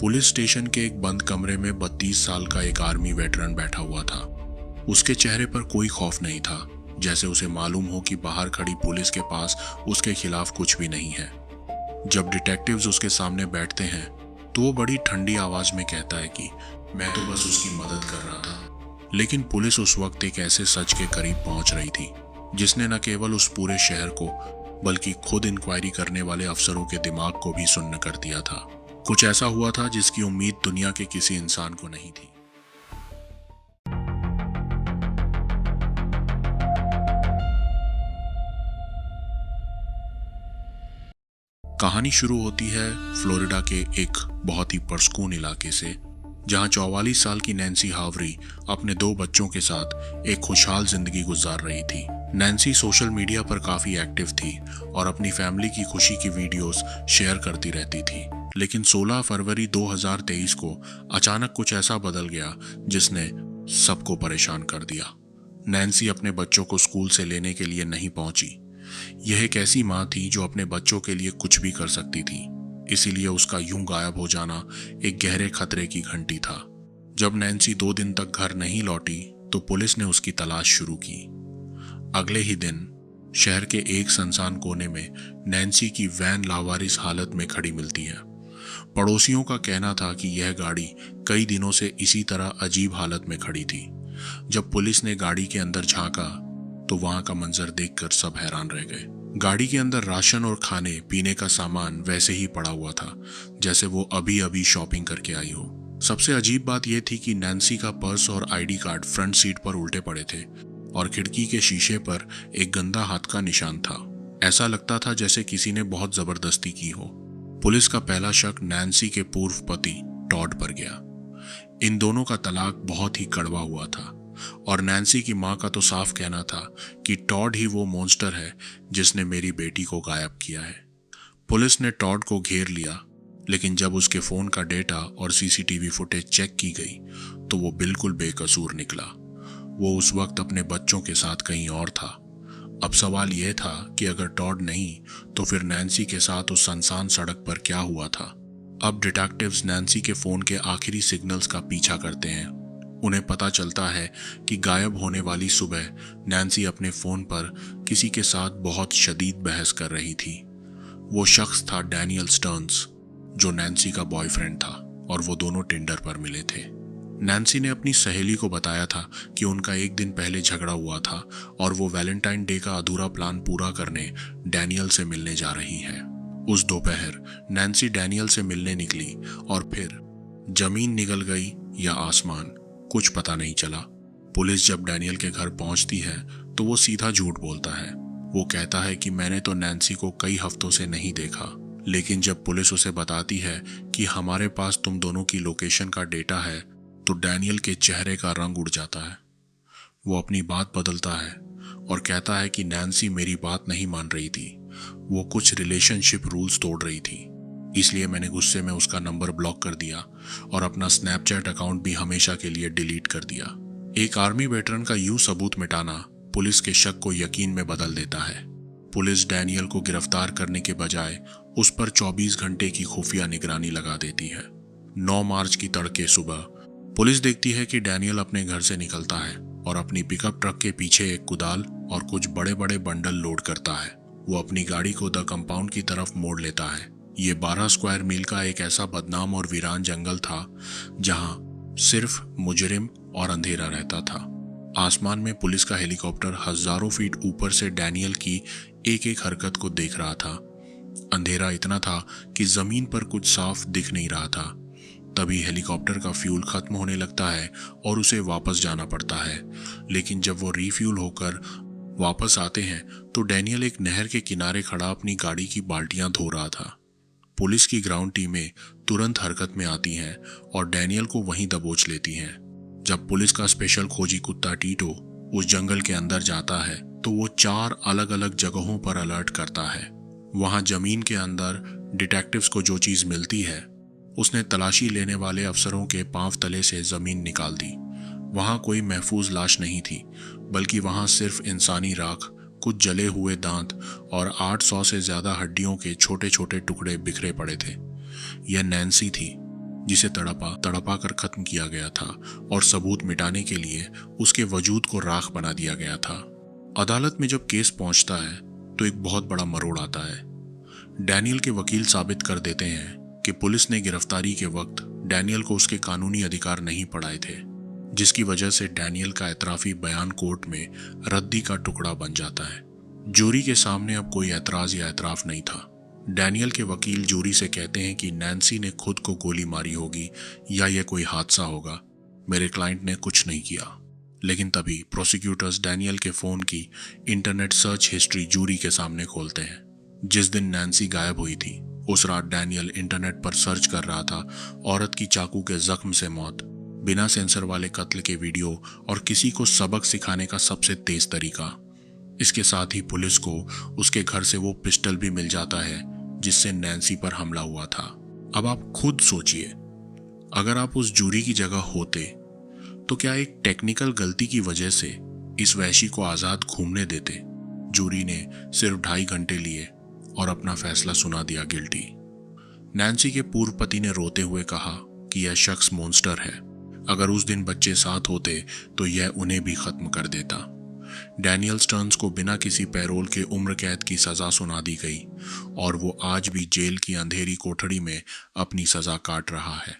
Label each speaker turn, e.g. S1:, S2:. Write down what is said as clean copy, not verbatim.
S1: Police station के एक बंद कमरे में 32 साल का एक आर्मी वेटरन बैठा हुआ था। उसके चेहरे पर कोई खौफ नहीं था, जैसे उसे मालूम हो कि बाहर खड़ी पुलिस के पास उसके खिलाफ कुछ भी नहीं है। जब डिटेक्टिव्स उसके सामने बैठते हैं तो वो बड़ी ठंडी आवाज में कहता है कि मैं तो बस उसकी मदद कर रहा था। लेकिन पुलिस उस वक्त एक ऐसे सच के करीब पहुंच रही थी जिसने न केवल उस पूरे शहर को बल्कि खुद इंक्वायरी करने वाले अफसरों के दिमाग को भी सुन्न कर दिया था। कुछ ऐसा हुआ था जिसकी उम्मीद दुनिया के किसी इंसान को नहीं थी। कहानी शुरू होती है फ्लोरिडा के एक बहुत ही पुरस्कून इलाके से, जहां 44 साल की नैन्सी हावरी अपने 2 बच्चों के साथ एक खुशहाल जिंदगी गुजार रही थी। नैन्सी सोशल मीडिया पर काफी एक्टिव थी और अपनी फैमिली की खुशी की वीडियोस शेयर करती रहती थी। लेकिन 16 फरवरी 2023 को अचानक कुछ ऐसा बदल गया जिसने सबको परेशान कर दिया। नैन्सी अपने बच्चों को स्कूल से लेने के लिए नहीं पहुंची। यह एक ऐसी मां थी जो अपने बच्चों के लिए कुछ भी कर सकती थी, इसीलिए उसका यूं गायब हो जाना एक गहरे खतरे की घंटी था। जब नैन्सी 2 दिन तक घर नहीं लौटी तो पुलिस ने उसकी तलाश शुरू की। अगले ही दिन शहर के एक सुनसान कोने में नैन्सी की वैन लावारिस हालत में खड़ी मिलती है। पड़ोसियों का कहना था कि यह गाड़ी कई दिनों से इसी तरह अजीब हालत में खड़ी थी। जब पुलिस ने गाड़ी के अंदर झांका तो वहां का मंजर देखकर सब हैरान रह गए। गाड़ी के अंदर राशन और खाने पीने का सामान वैसे ही पड़ा हुआ था जैसे वो अभी अभी शॉपिंग करके आई हो। सबसे अजीब बात यह थी कि नैन्सी का पर्स और आईडी कार्ड फ्रंट सीट पर उल्टे पड़े थे और खिड़की के शीशे पर एक गंदा हाथ का निशान था। ऐसा लगता था जैसे किसी ने बहुत जबरदस्ती की हो। पुलिस का पहला शक नैन्सी के पूर्व पति टॉड पर गया। इन दोनों का तलाक बहुत ही कड़वा हुआ था और नैन्सी की मां का तो साफ कहना था कि टॉड ही वो मॉन्स्टर है जिसने मेरी बेटी को गायब किया है। पुलिस ने टॉड को घेर लिया, लेकिन जब उसके फोन का डेटा और सीसीटीवी फुटेज चेक की गई तो वो बिल्कुल बेकसूर निकला। वो उस वक्त अपने बच्चों के साथ कहीं और था। अब सवाल यह था कि अगर टॉड नहीं तो फिर नैन्सी के साथ उस सुनसान सड़क पर क्या हुआ था। अब डिटेक्टिव्स नैन्सी के फोन के आखिरी सिग्नल्स का पीछा करते हैं। उन्हें पता चलता है कि गायब होने वाली सुबह नैन्सी अपने फोन पर किसी के साथ बहुत शदीद बहस कर रही थी। वो शख्स था डैनियल स्टर्न्स, जो नैन्सी का बॉयफ्रेंड था, और वो दोनों टिंडर पर मिले थे। नैन्सी ने अपनी सहेली को बताया था कि उनका एक दिन पहले झगड़ा हुआ था और वो वैलेंटाइन डे का अधूरा प्लान पूरा करने डैनियल से मिलने जा रही है। उस दोपहर नैन्सी डैनियल से मिलने निकली और फिर जमीन निगल गई या आसमान, कुछ पता नहीं चला। पुलिस जब डैनियल के घर पहुंचती है तो वो सीधा झूठ बोलता है। वो कहता है कि मैंने तो नैन्सी को कई हफ्तों से नहीं देखा। लेकिन जब पुलिस उसे बताती है कि हमारे पास तुम दोनों की लोकेशन का डेटा है तो डैनियल के चेहरे का रंग उड़ जाता है। वो अपनी बात बदलता है और कहता है कि नैन्सी मेरी बात नहीं मान रही थी, वो कुछ रिलेशनशिप रूल्स तोड़ रही थी, इसलिए मैंने गुस्से में उसका नंबर ब्लॉक कर दिया और अपना स्नैपचैट अकाउंट भी हमेशा के लिए डिलीट कर दिया। एक आर्मी वेटरन का यूं सबूत मिटाना पुलिस के शक को यकीन में बदल देता है। पुलिस डैनियल को गिरफ्तार करने के बजाय उस पर 24 घंटे की खुफिया निगरानी लगा देती है। 9 मार्च की तड़के सुबह पुलिस देखती है कि डैनियल अपने घर से निकलता है और अपनी पिकअप ट्रक के पीछे एक कुदाल और कुछ बड़े बड़े बंडल लोड करता है। वो अपनी गाड़ी को द कंपाउंड की तरफ मोड़ लेता है। ये 12 स्क्वायर मील का एक ऐसा बदनाम और वीरान जंगल था जहां सिर्फ मुजरिम और अंधेरा रहता था। आसमान में पुलिस का हेलीकॉप्टर हजारों फीट ऊपर से डैनियल की एक एक हरकत को देख रहा था। अंधेरा इतना था कि जमीन पर कुछ साफ दिख नहीं रहा था। तभी हेलीकॉप्टर का फ्यूल खत्म होने लगता है और उसे वापस जाना पड़ता है। लेकिन जब वो रिफ्यूल होकर वापस आते हैं तो डैनियल एक नहर के किनारे खड़ा अपनी गाड़ी की बाल्टियां धो रहा था। पुलिस की ग्राउंड टीमें तुरंत हरकत में आती हैं और डैनियल को वहीं दबोच लेती हैं। जब पुलिस का स्पेशल खोजी कुत्ता टीटो उस जंगल के अंदर जाता है तो वो 4 अलग अलग जगहों पर अलर्ट करता है। वहां जमीन के अंदर डिटेक्टिव्स को जो चीज मिलती है उसने तलाशी लेने वाले अफसरों के पांव तले से जमीन निकाल दी। वहां कोई महफूज लाश नहीं थी, बल्कि वहां सिर्फ इंसानी राख, कुछ जले हुए दांत और 800 से ज्यादा हड्डियों के छोटे छोटे टुकड़े बिखरे पड़े थे। यह नैन्सी थी जिसे तड़पा तड़पा कर खत्म किया गया था और सबूत मिटाने के लिए उसके वजूद को राख बना दिया गया था। अदालत में जब केस पहुंचता है तो एक बहुत बड़ा मरोड़ आता है। डैनियल के वकील साबित कर देते हैं कि पुलिस ने गिरफ्तारी के वक्त डैनियल को उसके कानूनी अधिकार नहीं पढ़ाए थे, जिसकी वजह से डैनियल का एतराफी बयान कोर्ट में रद्दी का टुकड़ा बन जाता है। जूरी के सामने अब कोई एतराज या एतराफ नहीं था। डैनियल के वकील जूरी से कहते हैं कि नैन्सी ने खुद को गोली मारी होगी या यह कोई हादसा होगा, मेरे क्लाइंट ने कुछ नहीं किया। लेकिन तभी प्रोसिक्यूटर्स डैनियल के फोन की इंटरनेट सर्च हिस्ट्री जूरी के सामने खोलते हैं। जिस दिन नैन्सी गायब हुई थी उस रात डैनियल इंटरनेट पर सर्च कर रहा था औरत की चाकू के जख्म से मौत, बिना सेंसर वाले कत्ल के वीडियो और किसी को सबक सिखाने का सबसे तेज तरीका। इसके साथ ही पुलिस को उसके घर से वो पिस्टल भी मिल जाता है जिससे नैन्सी पर हमला हुआ था। अब आप खुद सोचिए, अगर आप उस जूरी की जगह होते तो क्या एक टेक्निकल गलती की वजह से इस वहशी को आजाद घूमने देते? जूरी ने सिर्फ 2.5 घंटे लिए और अपना फैसला सुना दिया, गिल्टी। नैन्सी के पूर्व पति ने रोते हुए कहा कि यह शख्स मॉन्स्टर है, अगर उस दिन बच्चे साथ होते तो यह उन्हें भी खत्म कर देता। डैनियल स्टर्न्स को बिना किसी पैरोल के उम्र कैद की सजा सुना दी गई और वो आज भी जेल की अंधेरी कोठरी में अपनी सजा काट रहा है।